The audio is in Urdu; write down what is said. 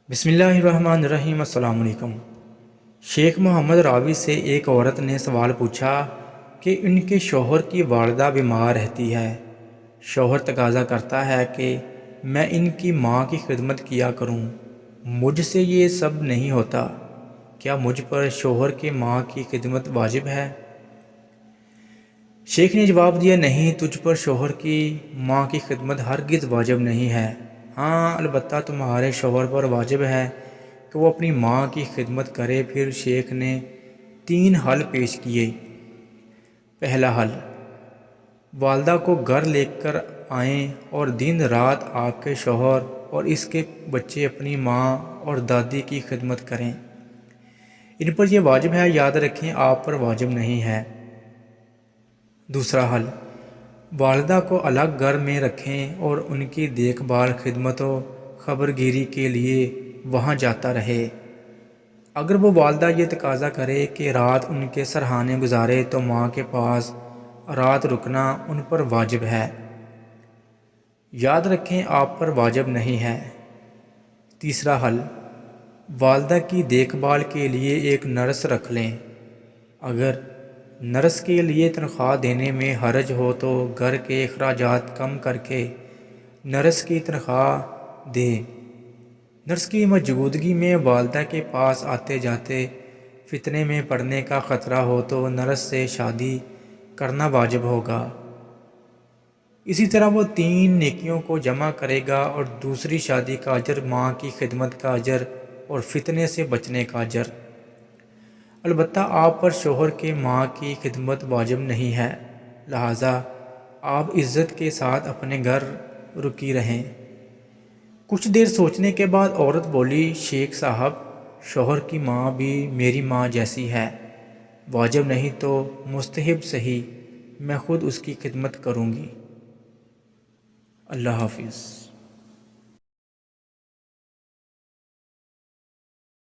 بسم اللہ الرحمن الرحیم۔ السلام علیکم۔ شیخ محمد راوی سے ایک عورت نے سوال پوچھا کہ ان کے شوہر کی والدہ بیمار رہتی ہے۔ شوہر تقاضا کرتا ہے کہ میں ان کی ماں کی خدمت کیا کروں، مجھ سے یہ سب نہیں ہوتا، کیا مجھ پر شوہر کی ماں کی خدمت واجب ہے؟ شیخ نے جواب دیا، نہیں، تجھ پر شوہر کی ماں کی خدمت ہرگز واجب نہیں ہے۔ ہاں، البتہ تمہارے شوہر پر واجب ہے کہ وہ اپنی ماں کی خدمت کرے۔ پھر شیخ نے 3 حل پیش کیے۔ پہلا حل، والدہ کو گھر لے کر آئیں اور دن رات آپ کے شوہر اور اس کے بچے اپنی ماں اور دادی کی خدمت کریں۔ ان پر یہ واجب ہے، یاد رکھیں، آپ پر واجب نہیں ہے۔ دوسرا حل، والدہ کو الگ گھر میں رکھیں اور ان کی دیکھ بھال، خدمت و خبرگیری کے لیے وہاں جاتا رہے۔ اگر وہ والدہ یہ تقاضا کرے کہ رات ان کے سرہانے گزارے تو ماں کے پاس رات رکنا ان پر واجب ہے، یاد رکھیں، آپ پر واجب نہیں ہے۔ تیسرا حل، والدہ کی دیکھ بھال کے لیے ایک نرس رکھ لیں۔ اگر نرس کے لیے تنخواہ دینے میں حرج ہو تو گھر کے اخراجات کم کر کے نرس کی تنخواہ دیں۔ نرس کی موجودگی میں والدہ کے پاس آتے جاتے فتنے میں پڑنے کا خطرہ ہو تو نرس سے شادی کرنا واجب ہوگا۔ اسی طرح وہ 3 نیکیوں کو جمع کرے گا، اور دوسری شادی کا اجر، ماں کی خدمت کا اجر اور فتنے سے بچنے کا اجر۔ البتہ آپ پر شوہر کے ماں کی خدمت واجب نہیں ہے، لہٰذا آپ عزت کے ساتھ اپنے گھر رکی رہیں۔ کچھ دیر سوچنے کے بعد عورت بولی، شیخ صاحب، شوہر کی ماں بھی میری ماں جیسی ہے، واجب نہیں تو مستحب صحیح، میں خود اس کی خدمت کروں گی۔ اللہ حافظ۔